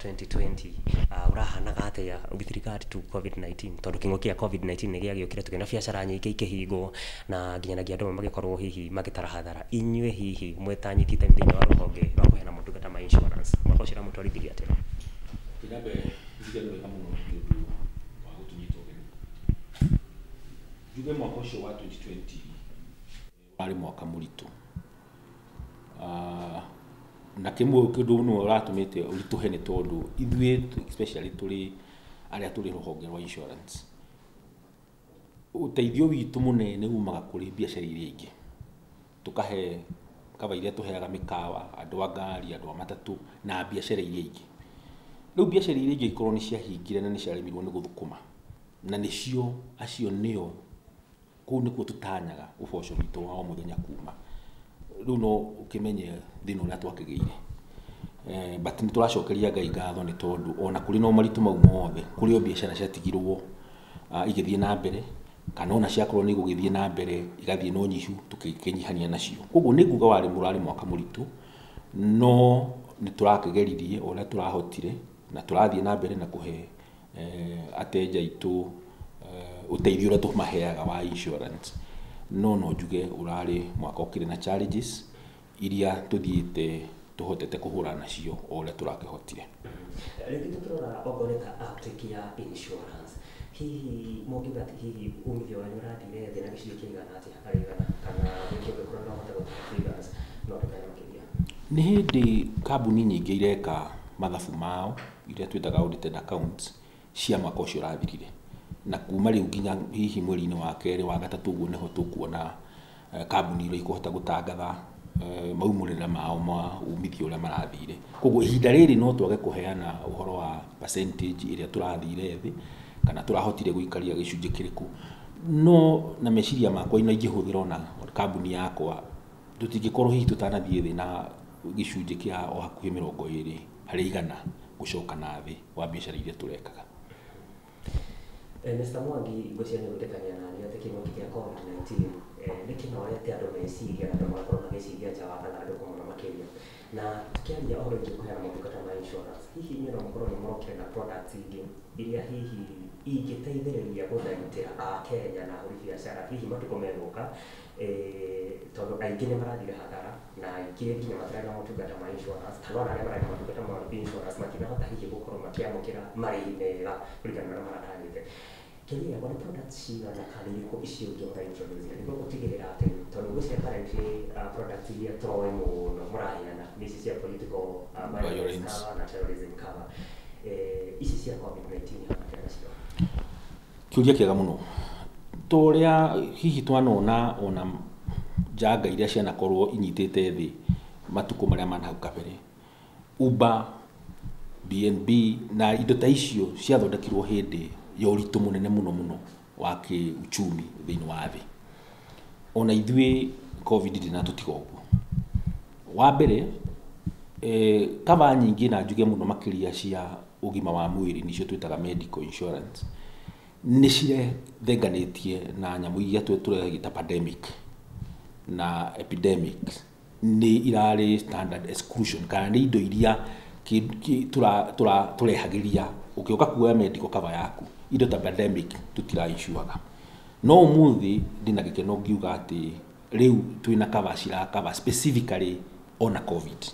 2020 urahanaga atia with regard to COVID-19 tondu king'uki kia COVID-19 ni giagiukire tukina biacara nyingi ikihingwo na nginyanagia andu magikorwo hihi magitara hathara inyue hihi mwetanyitite thini wa ruhonge rwa kuheana motungata ma insurance mwako cira mutwarithirie atia kinabe ndigano wega muno ndu wa gutunyita ugeni juge mwaka ucio wa 2020 wari mwaka muritu na kimwe kindu no ratumite urituhe ni tondu ithuĩ especially turi aria turi ruhonge rwa insurance uteithio witu munene umaga kuri biacara iria ingi tukahe kaba iria tuheaga mikawa andu a ngari andu a matatu na biacara iria ingi riu biacara iria ingi ikorwo ni ciahingire na ni ciaremirwo ni guthukuma na nicio acio nio kuu nikuo tutanyaga uboco witu wa muthenya kuma riu no ukimenye thino uria twakigeire but ni turacokeria Ngai ngatho ni tondu ona kuri no maritu mau mothe kuri o biacara ciatigirwo igithie na mbere kana ona ciakorwo ni gugithie na mbere igathie no nyihu tukinyihania nacio koguo ni nguga wari murari mwaka muritu no ni turakigeririe ona turahotire na turathie na mbere na kuhe ateja itu uteithio uria tumaheaga wa insurance no njuge urari mwaka ukire na challenges iria tuthiite tuhotete kuhura nacio ole turakihotire rĩngĩ tũrora ogoneta uptake ya insurance hihi mũngĩthati hihi umithio wanyu ũrathire thĩ na gĩcunjĩ kĩigana atĩa harĩ igana kana ũngĩkorwo no hote gũtũhe figures no ndũkayamũkĩria nĩ hĩndĩ kambuni nyingĩ ireka mathabu mao iria twĩtaga audited accounts cia mwaka ũcio ũrathirire na kuma rĩu nginya hihi mweri-inĩ wa kerĩ wa gatatũ ũguo nĩho tũkuona kambuni iria ikũhota gũtangatha maumũrĩra mao ma umithio ũrĩa marathire koguo ihinda rĩrĩ no twage kũheana ũhoro wa percentage iria tũrathire thĩ kana tũrahotire gũikaria gĩcunjĩ kĩrĩkũ no na meciria makwa ino ingĩhũthĩra na kambuni yakwa tũtingĩkorwo hihi tũtanathiĩ thĩ na gĩcunjĩ kĩa o hakuhĩ 20 harĩ igana gũcoka na thĩ wa biacara iria tũrekaga. Mr. Mwangi ngũciani gũtekania na nĩ atĩ kĩng'ũki kĩa COVID-19 nĩ kĩnorete andũ meciria na andũ magakorwo magĩciria nja wa thandũkũ mũno makĩria na tukĩaria ũhoro wĩgiĩ kũheana motungata ma insurance hihi inyuĩ no mũkorwo nĩ mũrokire na products ingĩ iria hihi ingĩteithĩrĩria gũthaitĩra Akenya na ahũri biacara hihi matukũ megũka tondũ aingĩ nĩ marathire hathara na aingĩ nginya matarĩ na motungata ma insurance kana ona arĩa marĩ na motungata ma insurance matinahota hihi gũkorwo makĩamũkĩra marĩhi mega kũringana na ũrĩa maratanyĩte kĩrĩa wana products cigana kana irĩkũ icio ũngĩhota introduce nĩguo gũtigĩrĩra atĩ tondũ gũcia currently products iria tũroĩ mũno mũraheana nĩ ici cia political violence cover na terrorism cover ici cia COVID-19 hana nacio kiuria kĩega mũno tũrĩa hihi twanona ona janga iria cianakorwo inyitĩte thĩ matukũ marĩa manahau kabere Uber BNB na indo ta icio ciathondekirwo hĩndĩ ya ũritũ mũnene mũno wa kĩuchumi thĩinĩ wa thĩ ona ithuĩ COVID ndinatũtiga ũguo wa mbere kaba nyingĩ na njuge mũno makĩria cia ũgima wa mwĩrĩ nicio twĩtaga medical insurance nĩ cirethenganĩtie na nyamũ iria tũrehagĩta pandemic na epidemics nĩ irarĩ standard exclusion kana nĩ indo iria turehagĩria ũkĩoka kuoya medical cover yaku indo ta pandemic tutiraishuaga no ũmũthĩ ndina gĩkeno ngiuga atĩ rĩu twĩna cover cover specifically on COVID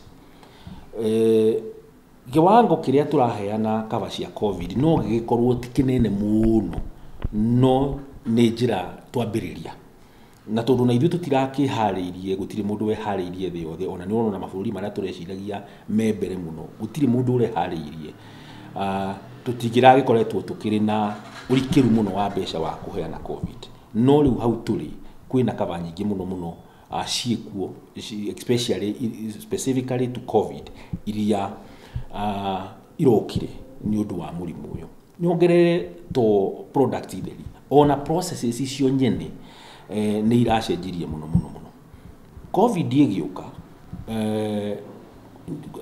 kiwango kĩrĩa tũraheana cover cia COVID no gĩgĩkorwo ti kĩnene mũno no nĩ njĩra twambĩrĩria na tondũ na ithuĩ tũtirakĩharĩirie gũtirĩ mũndũ weharĩirie thĩ yothe ona nĩ wona mabũrũri marĩa tũreciragia membere mũno gũtirĩ mũndũ ũreharĩirie tũtingĩragĩkoretwo tũkĩrĩ na ũrikĩru mũno wa mbeca wa kũheana COVID no rĩu hau tũrĩ kwĩna kaba nyingĩ mũno ciĩkuo especially specifically to COVID iria irokire nĩ ũndũ wa mũrimũ ũyũ nyongerere to product theri ona processes icio nyene nĩ iracenjirie mũno COVID ĩgĩũka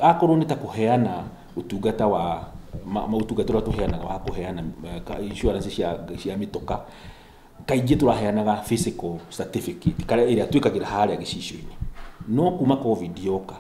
akorwo nĩ ta kũheana ũtungata wa maũtungata ũrĩa tũheanaga wa kũheana insurance cia mĩtoka kaingĩ tũraheanaga physical certificate kana ĩrĩa twĩkagĩra harĩa gĩcicio-inĩ no kuma COVID yoka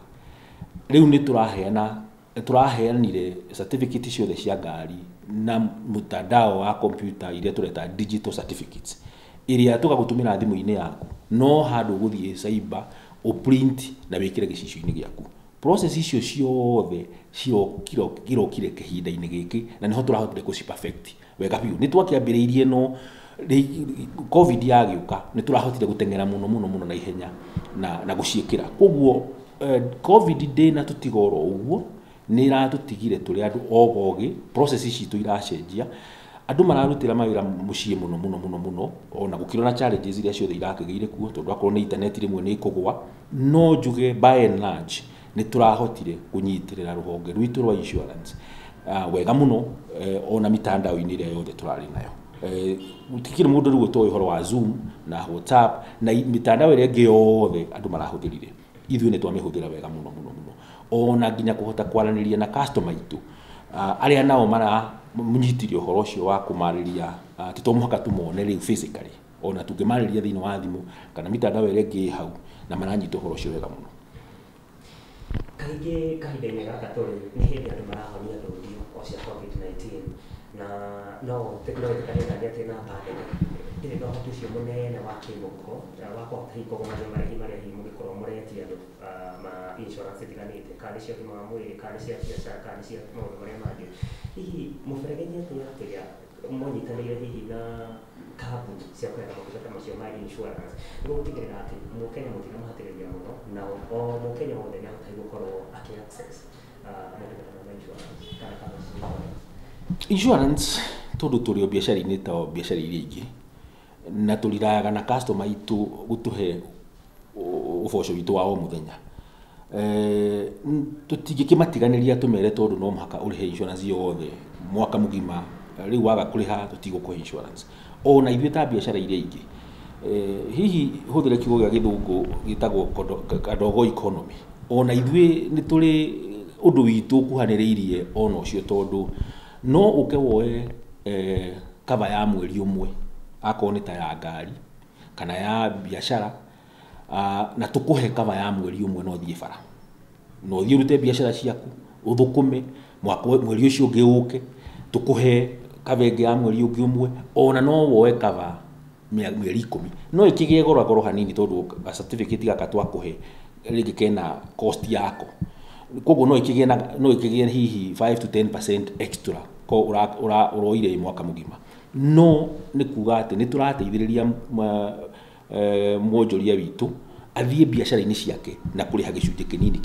rĩu nĩ tũraheana turaheanire certificate ciothe cia ngari na mutandao wa computer iria tureta digital certificates iria tugagutumira thimu-ini yaku no handu guthie cyber o print na wikire gicicio-ini giaku. Process icio ciothe cirokire kihinda-ini giki na niho turahotire ku perfect wega biu. Ni twakiambiriirie no covid yagiuka ni turahotire gutengera muno na ihenya na guciikira. Koguo covid day na tutigoro uguo ni ratutigire turi andu ogogi, process citu iracenjia, andu mararutira mawira mucii muno ona gukirwo na challenges iria ciothe irakigeire kuo tondu akorwo ni internet rimwe ni ikugwa, no njuge by and large ni turahotire kunyitirira ruhonge rwitu rwa insurance wega muno ona mitandao-ini iria yothe turari nayo. Tikiri mundu riu toy horo wa Zoom na WhatsApp na mitandao iria ingi yothe andu marahuthirire, ithuĩ ni twamihuthira wega muno ona nginya kuhota kwaraniria na customer itu aria nao mara munyitirio horo ucio wa kumariria titomuhaka tumone riu physically, ona tungimariria thiini wa thimu kana mitandao iria ingi hau na maranyita horo ucio wega muno. Kaingĩ kahinda-inĩ gaka tũrĩ nĩ hĩndĩ andũ marahonia ndũrio o cia COVID-19 na no tekinoronjĩ atĩ na pandemic ndĩrĩ na ũhoti ũcio mũnene wa kĩmũhuko wa kũhota hihi kũgomania marĩhi marĩa hihi mũngĩkorwo mũretia andũ ma insurance itiganĩte, kana nĩ cia ũgima wa mwĩrĩ, kana nĩ cia biacara, kana nĩ cia maũndũ marĩa mangĩ. Hihi mũberegeria atĩa rĩrĩa mwanyitanĩire hihi na kambuni cia kũheana motungata macio ma insurance nĩguo gũtigĩrĩra atĩ mũkenya mũtinamũhatĩrĩria mũno na o mũkenya wothe nĩ ahotaga gũkorwo akĩ-access motungata ma insurance kana kambuni insurance tondu turi o biacara-ini ta biacara iria ingi na turiraga na customer itu gutuhe uboco witu wa o muthenya. Tutingikimatiganiria tumere tondu no muhaka urihe insurance yothe mwaka mugima, riu waga kuriha tutigũkũhe insurance ona ithuĩ ta biacara iria ingi. Hihi huthire kiugo gia githungu gitagwo kadogo economy, ona ithuĩ ni turi undu witu kuhanĩrĩirie ona ucio tondu no uke woe cover ya mweri umwe akorwo ni ta ya ngari kana ya biacara na tukuhe cover ya mweri umwe no thie bara no thie rute biacara ciaku uthukume mweri ucio ungi uke tukuhe cover ingi ya mweri ungi umwe, ona no woe cover mieri 10 no ikigie goro hanini tondu certificate gaka twakuhe ringi kena cost yako, koguo no ikigie hihi 5 to 10% extra ko uroire mwaka mugima. No ni kuga ati ni turateithiriria mwonjoria witu athie biacara-ini ciake na kuriha gicunji kinini.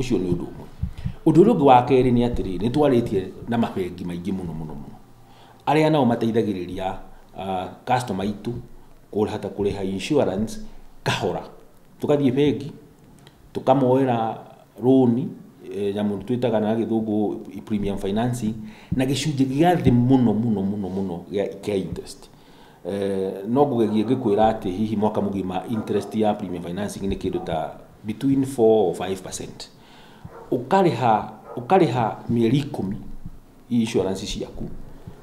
Ucio ni undu umwe. Undu uria ungi wa keri ni atiri ni twaritie na mabengi maingi muno aria nao mateithagiriria customer itu kurihata kuriha insurance kahora. Tukathie bengi tukamoera loan nyamu twitaga na githungu premium financing na gicunji gia thi muno gia interest. No ngugegie ngikwira ati hihi mwaka mugima interest ya premium financing ni kindu ta between 4 or 5%. Ukariha mieri 10 insurance ciaku,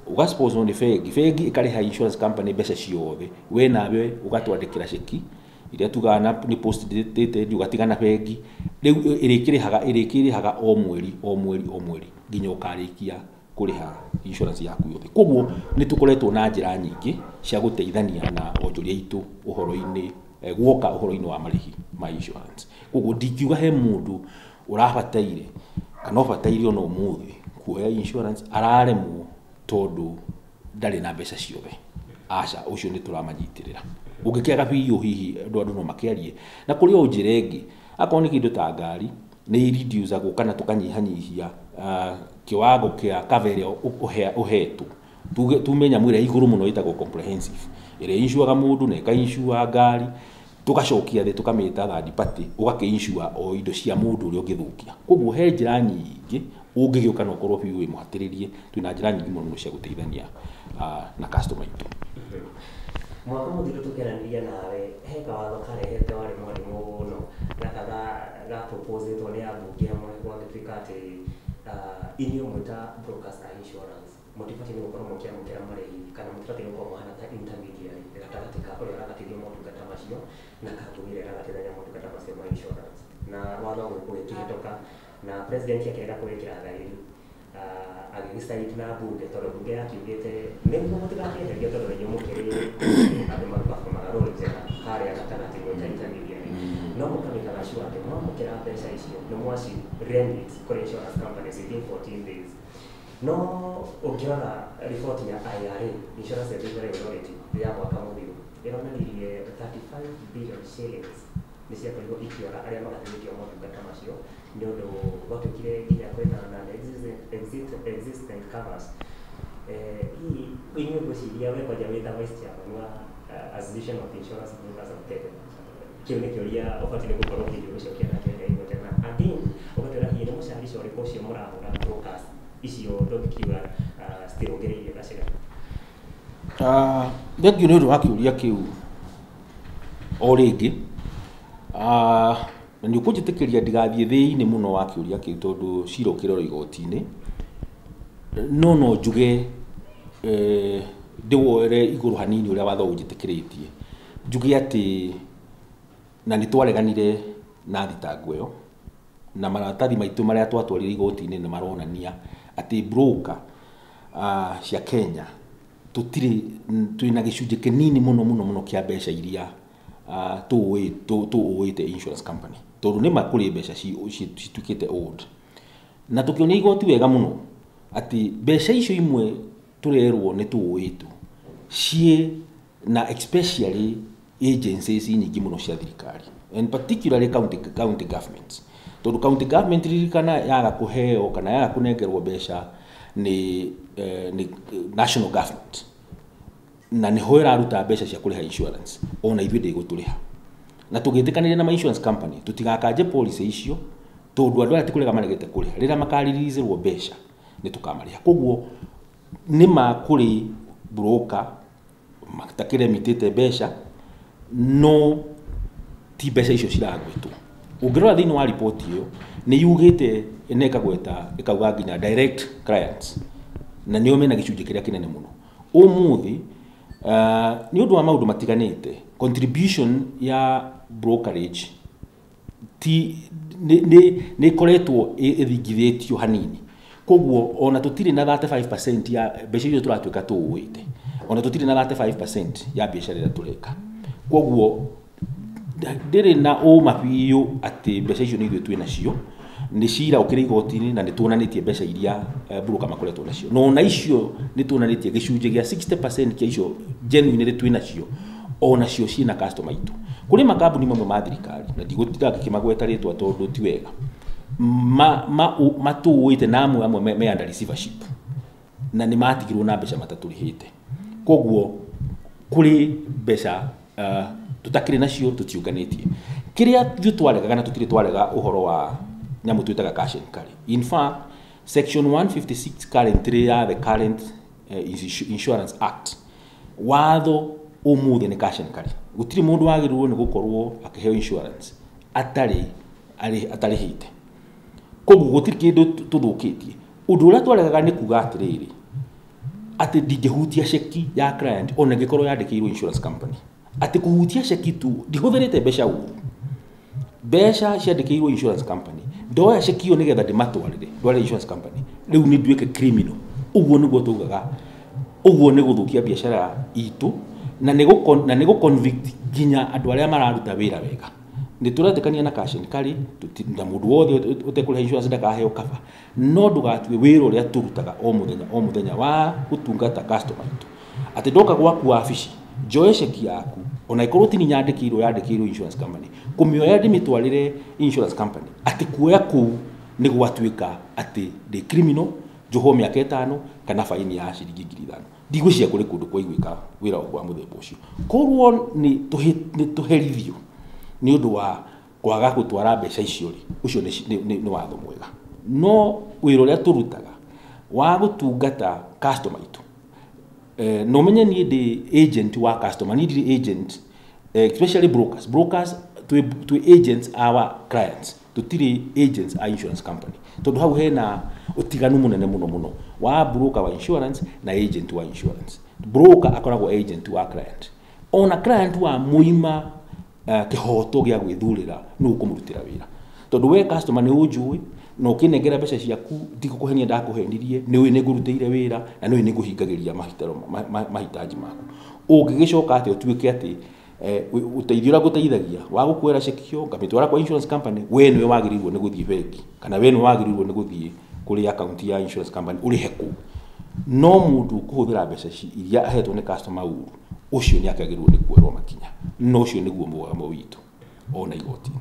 ugasponsor ni bengi ikariha insurance company mbeca ciothe, we nawe ugatwandikira ceki iria tugana ni post dated ugatigana bengi riu irikirihaga o mweri nginya ukarikia kuriha insurance yaku yothe. Koguo ni tukoretwo na njira nyingi cia guteithania na onjoria itu uhoro-ini guoka uhoro-ini wa marihi ma insurance. Koguo ndingiuga he mundu urabataire kana ubataire ona umuthi kuoya insurance araremwo tondu ndari na mbeca ciothe. Aca ucio ni turamanyitirira. Ungikiaga hihi andu no makiarie na kuri o njira ingi akorwo ni kindu ta ngari ni reduce kana tukanyihanyihia kiwango kia cover iria uhetwo. Tumenya mwira iguru muno itagwo comprehensive iria insure mundu na ka insure ngari tugacokia thi tukamita third party ugaki-insure o indo cia mundu uria ungithukia. Koguo he njira nyingi ungigiuka na ukorwo biu muhatiririe twina njira nyingi muno cia guteithania na customer itu. Mwaka muthiru tukiranĩria nawe he kawatho karehete wari mwarimu muno ga proposal ni ambunge amwe gwagĩtuĩka atĩ inyuĩ mwĩta brokers a insurance mũtibatiĩ nĩ gũkorwo mũkĩamũkĩra marĩhi kana mũtibatiĩ nĩ gũkorwo mũhana ta intermediary gatagatĩ ka ũrĩa ũragatithia motungata macio na kambuni ĩrĩa ĩragatithania motungata macio ma insurance. Na watho ũyũ ũgĩkĩhĩtũka na president akĩrega kũrĩkĩra thaĩri agĩgĩcite na bunge tondũ bunge yakiugĩte nĩguo mũtigakeherio tondũ inyuĩ mũkĩrĩ andũ marubaga rũri njega harĩa gatagatĩ gwĩtaithanĩria no mũkamĩkaga sure atĩ mwamũkĩra mbeca icio nĩ mwaci remit kũrĩ insurance companies within 14 days. No ũngĩrora riboti ya IRA Insurance Regulatory Authority ya mwaka mũthiru ĩronanirie 35 billion shillings nĩ ciakorirwo ikĩora arĩa magateithĩkio motungata macio nĩ ũndũ gwatuĩkire nginya kwĩna existing covers. Hihi inyuĩ ngwĩciria we kwanja wĩ ta vice chairman wa Association of Insurance Brokers of Kenya, kĩu nĩ kĩũria ũbatiĩ nĩ gũkorwo ũkĩũcokia na Kenya igoti na again ũgatwĩra hihi nĩ mũcarico ũrĩkũ ũcio mũrahũra brokers icio ndũngĩkiuga citirũngĩrĩirie gacĩra? Thengio nĩ ũndũ wa kĩũria kĩu o rĩngĩ, na nĩ ũkũnjĩtĩkĩria ndigathiĩ thĩinĩ mũno wa kĩũria kĩu tondũ cira ũkĩrorwo igoti-inĩ, no njuge ndĩwoere igũrũ hanini ũrĩa watho ũnjĩtĩkĩrĩtie, njuge atĩ na nĩ twareganire na thitango ĩyo na maratathi maitũ marĩa twatwarire igoti-inĩ nĩ maronania atĩ broker cia Kenya twĩna gĩcunjĩ kĩnini mũno kĩa mbeca iria tũũĩte insurance company tondũ nĩ makũrĩ mbeca cituĩkĩte old, na tũkĩonia igoti wega mũno atĩ mbeca icio imwe tũrerwo nĩ tũũĩtwo ciĩ na especially agencies nyingĩ mũno cia thirikari, and particularly county governments, tondũ county government ririkana yaga kũheo kana yaga kũnengerwo mbeca nĩ national government na nĩ ho ĩraruta mbeca cia kũrĩha insurance ona ithuĩ ndĩgũtũrĩha, na tũgĩtĩkanĩria na insurance company tũtigakanje policy icio tondũ andũ arĩa tikũrĩha maregete kũrĩha rĩrĩa makaririizĩrwo mbeca nĩ tũkamarĩha. Koguo nĩ makũrĩ broker matakĩremitĩte mbeca no ti mbeca icio ciragwĩtwo. Ũngĩrora thĩinĩ wa ripoti ĩyo nĩ yugĩte ĩkagweta ĩkauga nginya direct clients na nĩo mena gĩcunjĩ kĩrĩa kĩnene mũno. Ũmũthĩ nĩ ũndũ wa maũndũ matiganĩte contribution ya brokerage nĩ ĩkoretwo ĩthingithĩtio hanini, koguo ona tũtirĩ na 35% ya mbeca icio tũratuĩka tũũĩte, ona tũtirĩ na 35% ya biacara ĩrĩa tũreka, koguo ndĩrĩ na ũma biũ atĩ mbeca icio nĩ ithuĩ twĩ nacio, nĩ cira ũkĩrĩ igoti-inĩ na nĩ tuonanĩtie mbeca iria broker makoretwo nacio, no na icio nĩ tuonanĩtie gĩcunjĩ gĩa 60% kĩa icio genuine twĩ nacio ona cio ciĩna customer itũ. Kũrĩ makambuni mamwe ma thirikari na ndigũtinda ngĩkĩmagweta rĩtwa tondũ ti wega matũũĩte na amwe me under receivership na nĩ matigirwo na mbeca matatũrĩhĩte, koguo kũrĩ mbeca tũtakĩrĩ nacio tũtiũnganĩtie. Kĩrĩa ithuĩ twaregaga na tũtirĩ twarega ũhoro wa nyamũ twĩtaga cash and carry. In fact, section 156 currently ya the current Insurance Act watho ũmũthĩ nĩ cash and carry. Gũtirĩ mũndũ wagĩrĩirwo nĩ gũkorwo akĩheo insurance atarĩhĩte, koguo gũtirĩ kĩndũ tũthũkĩtie. Ũndũ ũrĩa twaregaga nĩ kuga atĩrĩrĩ atĩ ndingĩhutia ceki ya client ona ĩngĩkorwo yandĩkĩirwo insurance company, atĩ kũhutia ceki tu ndihũthĩrĩte mbeca ũru, mbeca ciandĩkĩirwo insurance company ndoya ceki ĩyo nĩgetha ndware insurance company rĩu nĩ nduĩke criminal. Ũguo nĩguo tugaga, ũguo nĩ gũthũkia biacara itũ na nĩ gũconvict nginya andũ arĩa mararuta wĩra wega. Nĩ tũretĩkania na cash and carry na mũndũ wothe ũtekũrĩha insurance ndakaheo kaba, no ndũgatue wĩra ũrĩa tũrutaga o mũthenya wa gũtungata customer itũ atĩ ndoka gwaku wabici njoe ceki yaku ona ikorwo ti yandĩkĩirwo insurance company, kũmĩoya ndĩmĩtwarĩre insurance company atĩ kuoya kũu nĩ gwatuĩka atĩ ndĩ criminal, njohwo mĩaka 5 kana faini ya ciringi 5,000. Ndigwĩciria kũrĩ kũndũ kwa igwĩka wĩra wa mũthemba ũcio. Koguo nĩ tũherithio nĩ ũndũ wa kwaga gũtwara mbeca icio ũcio nĩ watho mwega, no wĩra ũrĩa tũrutaga wa gũtungata customer itũ no menye niĩ ndĩ agent wa customer, niĩ ndĩ agent especially brokers to agents our clients, tũtirĩ agents a insurance company tondũ hau hena ũtiganu mũnene mũno wa broker wa insurance na agent wa insurance. Broker akoragwo agent wa client, ona client wa muima kĩhoto gĩa gwĩthurĩra nĩ ũkũmũrutĩra wĩra. tondu we customer ni unjui no kinengera mbeca ciaku ndikukuhenia ndakuhendirie ni we ningurutire wira na ni we ninguhingagiria mahitaji maku ungigicoka ati utuike ati uteithio ra guteithagia wa gukwera cekio ngamitwara kwa insurance company we ni wagirirwo ni guthie bengi kana we ni wagirirwo ni guthie kuri account ya insurance company uri heku no mundu kuhuthira mbeca iria ahetwo ni customer uru ucio ni akagirwo ni kwerwo makinya no ucio niguo mugambo witu ona igotini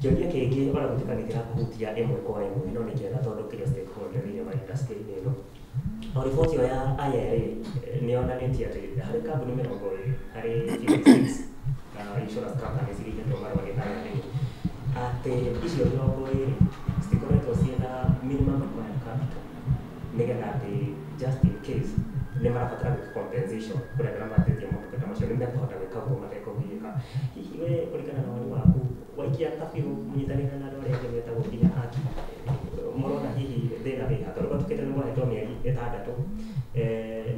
Kĩũria kĩngĩ ona gũtikanĩtĩra kũhutia ĩmwe kwa ĩmwe no nĩ kĩega tondũ kĩrĩa stakeholder thĩinĩ wa industry-inĩ ĩno. O riboti ĩyo ya IRA nĩyonanĩtie atĩ harĩ kambuni 20 harĩ 56 insurance companies iria ihetwo marũa nĩ IRA atĩ icio 20 citikoretwo ciĩna minimum required capital nĩgetha atĩ just in case nĩ marabatara gwĩka compensation kũrĩa arĩa maratĩtie motungata macio nĩmekũhota gwĩka ũguo matekũgiĩka. Hihi we kũringana na woni waku waikia kabiru mũnyitanĩre na andũ arĩa angĩ metagwo nginya aki mũrona hihi thĩna wĩ ha tondũ gatukĩte nĩ mwahetwo mĩeri 6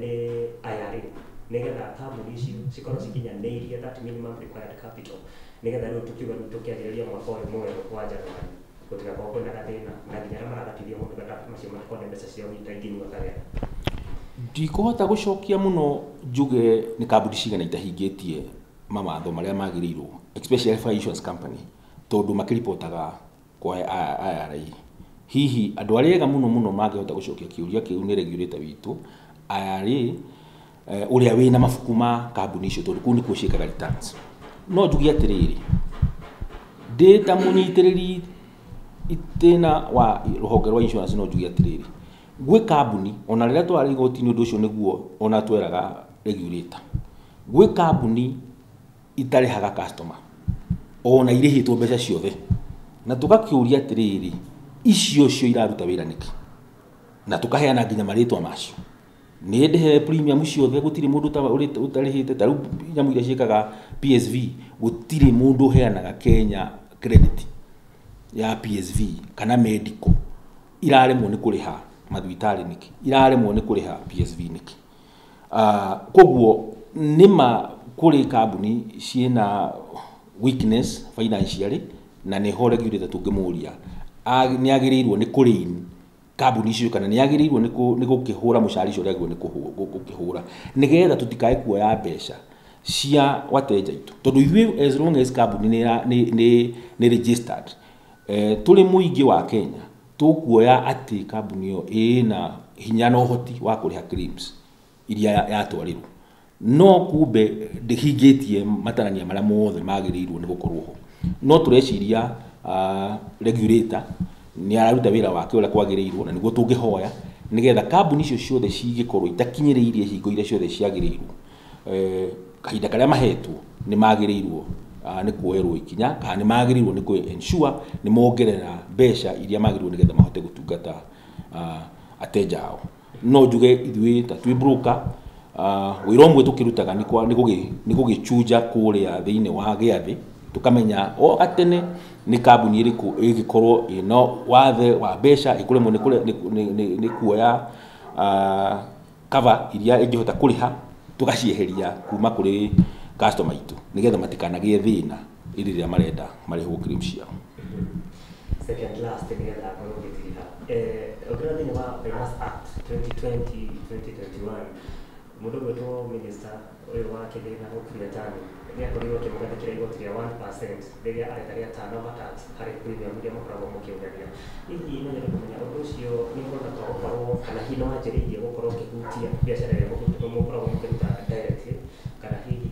nĩ IRA nĩgetha kambuni icio cikorwo cikinyanĩirie that minimum required capital nĩgetha rĩu tũkiuga tũkĩanjĩrĩria mwaka ũyũ mwerũ wa January gũtigakorwo kwĩna gathĩna na nginya arĩa maragatithia motungata macio matikone mbeca ciao itaingĩnyua karĩa. Ndikuhota gucokia muno njuge ni kambuni cigana itahingitie mamatho maria magirirwo especially for insurance company tondu makiripotaga kwa IRA. Hihi andu aria ega muno mangihota gucokia kiuria kiu ni regulator witu IRA uria wina mabuku ma kambuni icio tondu kuu ni kuo ciikaga returns. No njuge atiriri data munyitiriri itena wa ruhonge rwa insurance no njuge atiriri gwe kambuni ona riria twari igotini undu ucio niguo ona tweraga regulator gwe kambuni itarihaga customer ona irihitwo mbeca ciothe na tugakiuria atiriri icio cio iraruta wira niki na tukaheana nginya maritwa macio ni ndehe premium ciothe gutiri mundu utarihite taru nyamu iria ciikaga PSV gutiri mundu heanaga Kenya credit ya PSV kana medical iraremwo ni kuriha mathibitari niki iraremwo ni kuriha PSV niki koguo nima kuri kambuni ciena weakness financially na ni ho regulator tungimuria ni agirirwo ni kurin kambuni icio kana ni agirirwo ni gukihura mucari icio regwo ni gukihura nigetha tutikae kuoya mbeca cia wateja itu tondu ithuĩ as long as kambuni ni registered tuli muingi wa Kenya tukuoya ati kambuni yo ina hinya na uhoti wa kuriha claims iria yatwarirwo no kumbe ndihingitie matarania maria mothe magirirwo ni gukorwo ho no tureciria regulator ni araruta wira wake uria kwagirirwo na niguo tungihoya nigetha kambuni icio ciothe cigikorwo itakinyiriirie hingo iria ciothe ciagirirwo kahinda karia mahetwo ni magirirwo ni kuoerwo ikinya kana ni magirirwo ni ku ensure ni mongerera mbeca iria magirirwo nigetha mahote gutungata ateja ao no njuge ithuĩ ta twi broker wira umwe tukirutaga ni gugichuja kuria thiini wa giathi tukamenya o atene ni kambuni iriku igikorwo ino wathe wa mbeca ikuremwo ni kuoya cover iria ingihota kuriha tugacieheria kuma kuri customer itu nigetha matikanagie thina iriria marenda marihwo claims ciao. Second last nigetha kurugitiriha ogradini wa Finance Act 2020-2021 mundu wetwo minister uyu wa kigina gukiria tani ni akorirwo kimugathikira igoti ria 1% riria aretaria tano tax hari premium iria mukoragwo mukiungaria. Hihi no nyende kumenya undu ucio ni murona ta gukorwo kana hino wanjiriirie gukorwo kihutia biacara ya mukoragwo mukiruta direct kana hihi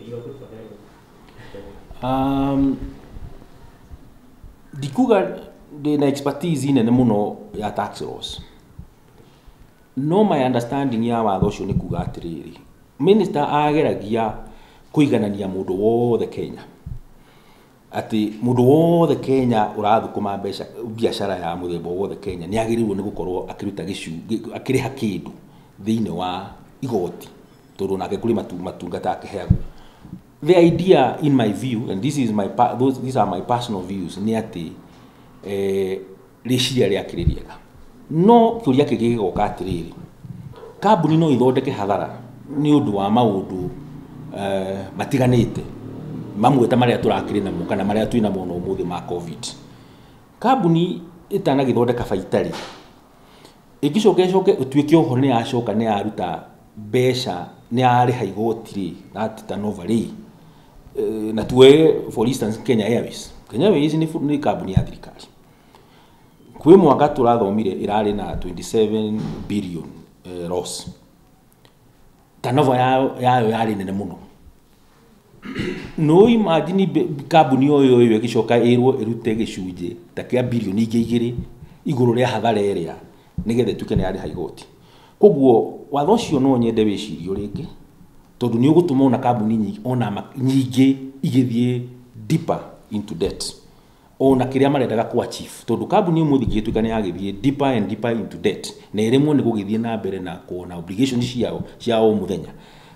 you good for them? Dikuga de na expertise nene muno ya tax laws. No my understanding ya watho ucio ni kuga atiriri minister ageragia kuiganania mundu wothe Kenya ati mundu wothe Kenya urathukuma mbeca biashara ya muthemba wothe Kenya ni agirirwo ni gukorwo akiruta gicu akiriha kindu thiini wa igoti tondu nake kuri matungata akiheagwo. The idea in my view and these are my personal views ni ati riciria ria kiririega no kiuria kigigoka atiriri kambuni no ithondeke hathara ni undu wa maundu matiganite mamwe ta maria turakire namo kana maria twina mo no muthi ma covid kambuni itana githondeka baitari igicoke utuike oho ni acoka ni aruta besha ni ariha igoti ri na turnover ri na tuwe for instance Kenya Airways ni kambuni ya thirikari kwi mwaka turathomire irari na 27 billion loss turnover yayo yari nene muno no imagine kambuni oyo igicoka irute gicunje ta kia billion ingĩ iguru ria hathara ĩrĩa nigethe tuke ni ari haigoti koguo watho ucio no nyende wicirio ringi tondu ni ugutuma ona kambuni nyingi igithie deeper into debt ona kiria marendaga ku achieve tondu kambuni imwe thigituka ni yagithie deeper and deeper into debt na irimwo ni gugithie na mbere na kuona obligations ciao muthenya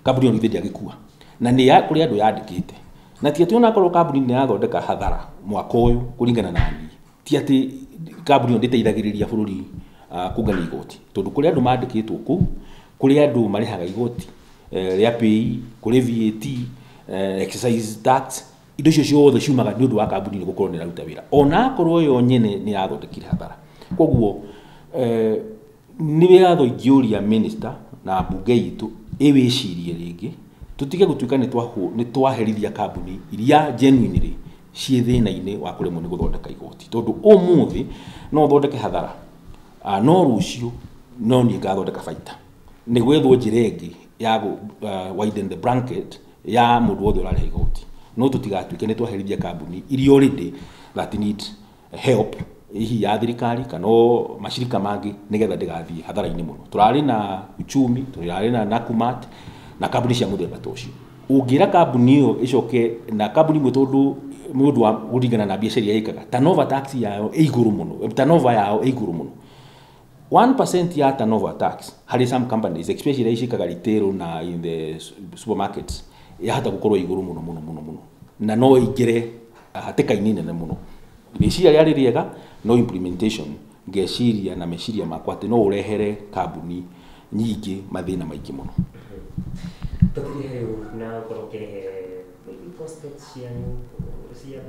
kambuni yo nithia gikua na ni ya kuri andu yandikite na ti ati ona korwo kambuni ni yathondeka hathara mwaka uyu kuringana na ni ti ati kambuni nditeithagiriria bururi kungana igoti tondu kuri andu mandikitwo ku kuri andu marihaga igoti ria pay kuri VAT excise tax indo cio ciothe ciumaga ni undu wa kambuni ni gukorwo ni raruta wira ona korwo yo nyene ni yathondekire hathara koguo ni wiyatho ingiuria minister na bunge itu iwicirie ringi tutige gutuika ni twaherithia kambuni iria genuinely cie thina-ini wa kuremwo ni guthondeka igoti tondu umuthi no thondeke hathara no rucio no ni ngathondeka baita ni gwethwo njira ingi ya widen the blanket ya mundu wothe urarĩha igoti no tutigatuike ni twaherithia kambuni iria already that need help ihi ya thirikari kana mashirika mangi nigetha ndigathie hathara-ini muno turari na uchumi turari na Nakumatt na kambuni cia muthemba ta ucio ungira kambuni iyo icoke na kambuni mwe tondu mundu wa guringana na biacara yikaga turnover tax yao iguru muno turnover yao iguru muno 1% ya turnover tax hari some companies especially ishikaga retail na in the supermarkets ya hata gukorwo iguru muno na no igire hateka-ini nene muno riciria riari riega no implementation ngeciria na meciria makwa ati no urehere kambuni nyingi mathina maingi muno tukiri na koroke prospects cia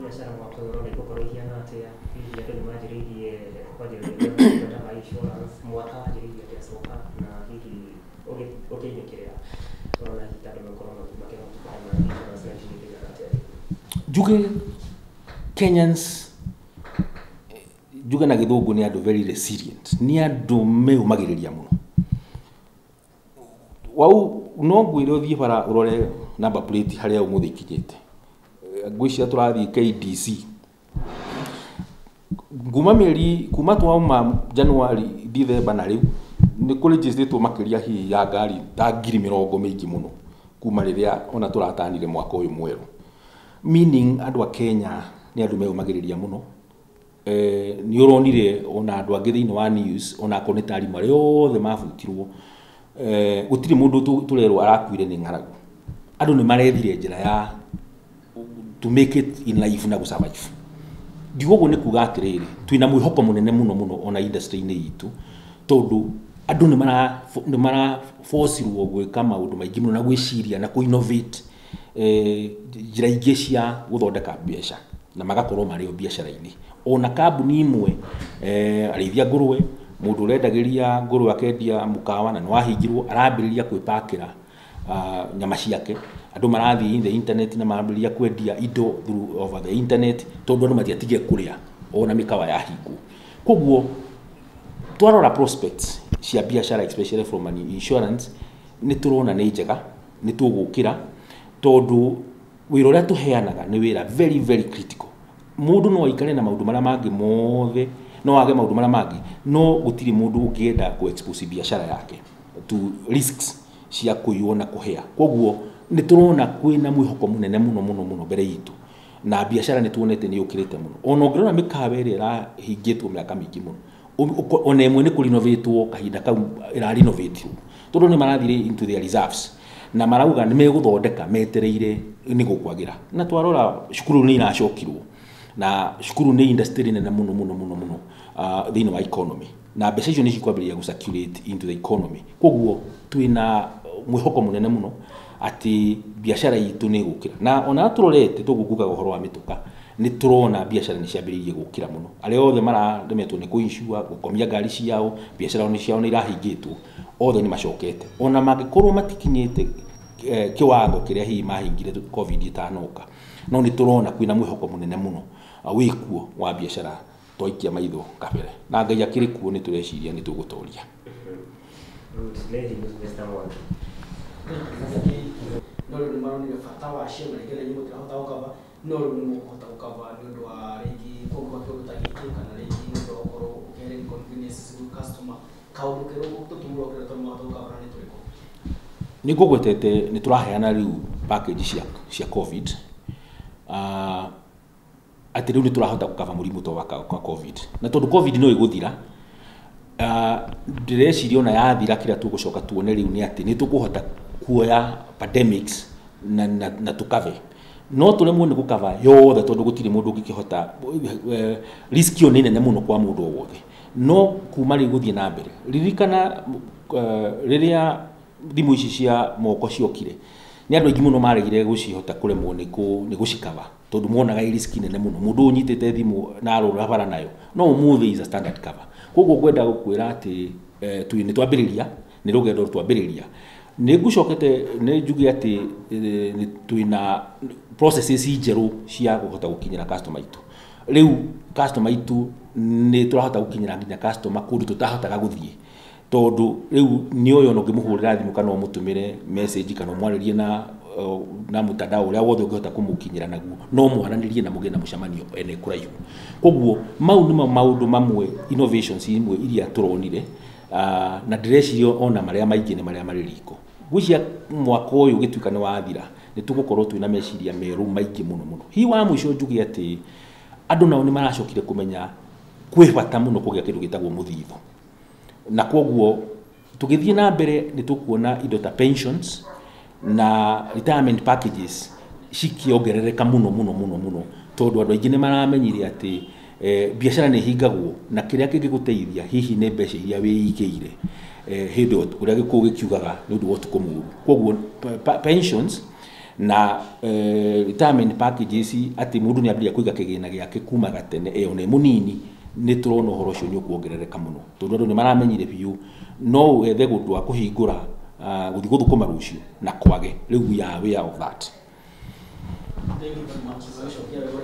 biacara mwaka uyu ni gukorwo hiana atia hihi andu ni manjiriirie kwanjĩrĩria kama insurance mwaka wanjĩrĩirie atĩa coka na hihi ũkĩnyĩkĩrĩra ona hihi andũ makorwo makĩhotana na insurance na njĩrĩirie atĩa juge Kenyans juge na githungu ni andu very resilient ni andu meumagiriria muno wau no ngwire uthie bara urore number plate haria umuthi ikinyite ngwicia turathie KDC nguma meri kuma twauma January December na riu ni kuregistrate makiria hi ya ngari ta 20,000 mingi muno kuma riria ona turatanire mwaka uyu mweru meaning andu a Kenya ni andu meumagiriria muno ni uronire ona andu angi thiini wa news ona konetari mari othe mabutirwo gutiri mundu turerwo arakuire ni ng'aragu andu ni marethire njira ya to make it in life na gusurvive ndigogo ni kuga atiriri twina mwihoko munene muno ona industry-ini itu tondu andu ni mara force-irwo gwika maundu maingi muno na gwiciria na ku innovate njira ingi cia guthondeka biacara na magakorwo mari o biacara-ini ona kambuni imwe arithia ngurwe mundu urendagiria ngurwe akendia mukawa na nwahingirwo arambiriria kwipakira nyama ciake andu marathi in the internet na marambiriria kwendia indo through over the internet tondu andu matiatige kuria ona mikawa yahingwo koguo twarora prospects cia biacara especially from an insurance ni turona ni njega ni tugukira tondu wira uria tuheanaga ni wira very very critical mundu no aikare na maundu maria mangi mothe no age maundu maria mangi no gutiri mundu ungienda ku expose biacara yake to risks cia kuiona kuhea koguo ni turona kwina mwihoko munene muno mbere yitu na biacara ni tuonete ni ukirite muno ona ngirona mikawa iri ra hingitwo miaka mingi muno ona imwe ni kurinovatwo kahinda kau ira renovate tondu ni marathire into their reserves na marauga ni meguthondeka metereire ni gukwagira na twarora cukuru ni iracokirwo na cukuru ni industry nene muno thiini wa economy na mbeca icio ni cikwambĩrĩria gũcirculate into the economy koguo twina mwihoko munene muno ati biashara itu nä gå kä ra na ona tårorete tå gå kuga å horo wa mä tå ka nä tå rona biashara nä ciambä rä irie gå kä ra må no arä othe mararemetwo nä kå insure gå komia ngari ciao biashara ciao nä irahingä two othe nä macokete ona mangä korwo matikinyä te kä wango kä rä a hihi mahingire covid itanoka no nä tå rona kwä na mwä hoko må nene må no wä kuo wa biashara twaikia maitho kabere na ngai akä rä kuo nä tå reciria nä tå gå toria no rä maronire bata wa cio na rä ngä må tirahota gå kaba no rä nä må kåhota gå kaba nä å ndå wa rä ngä kångå kä å ndå ta gä kä kana rä ngä nä å ndå wa gåkorwo å kä kaå ndå kä rå tå tå må rokä ra tondå mahota gå kabana nä tå rä kå nä ngå gwetete nä tå raheana rä u package cia covid atä rä u nä tå rahota gå kaba må rimå to wa covid na tondå covid no ä gå thira ndä reciria ona yathira kä rä a tå gå coka tuone rä u nä atä nä tå kå hota kuoya pandemics na tå kave no tå remwo nä gå kava yothe tondå gå tirä må ndå å ngä kä hota risk ä yo nä nene må no kwa må ndå o wothe no kuma rä gå thiä na mbere ririkana rä rä a thimå ici cia moko ciokire nä andå aingä må no maregire gå cihota kå remwo nä gå cikava tondå monaga risk nene må no må ndå å nyitä te thimå na arå rabara nayo no å må thä standard cover koguo ngwenda gå kwä ra atä nä twambä rä ria nä rå gendo twambä rä ria nä ngucokete nä njuge atä twina processes njerå cia gå hota gå kinyä ra customer itu rä u customer itu nä tå rahota gå kinyä ra nginya customer kå ndå tå tahotaga gå thiä tondå rä u nä å yå ona å ngä må hå rä ra thimå kana å må tå mä re message kana å mwarä rie na mutandao å rä a wothe å ngä hota kå må kinyä ra naguo no mwaranä rie na må gä na må cemanio ene kå raihu koguo mau nä maå ndå mamwe innovations imwe iria tå ronire na ndäreciria ona marä a maingä nä marä a marä riko gwĩcia mwaka å yå å gä tuä ka nä wathira nä tå gå korwo twä na meciria merå maingä må no må no hihi wa må ico njuge atä andå nao nä maracokire kå menya kwä bata må no kå gä a kä ndå gä tagwo må thithå na koguo tå gä thiä na mbere nä tå kuona indo ta pensions na retirement packages cikiongerereka må no må no må no må no tondå andå aingä nä maramenyire atä biashara nä hingagwo na kä rä a kä ngä gå teithia hihi nä mbeca iria wä igä ire hä ndä å rä a gä kå gä kiugaga nä å ndå wa å tukå må ru koguo pensions na retirement packages atä må ndå nä ambä rä kå iga kä gä na gä ake kuma gatene nä må nini nä tå rona å horo å cio nä å kuongerereka må no tondå andå nä maramenyire biå no wethe gå ndå wa kå hingå ra gå thiä gå thå kå ma rå cio na kwage rä u ya way of that. Thank you very much.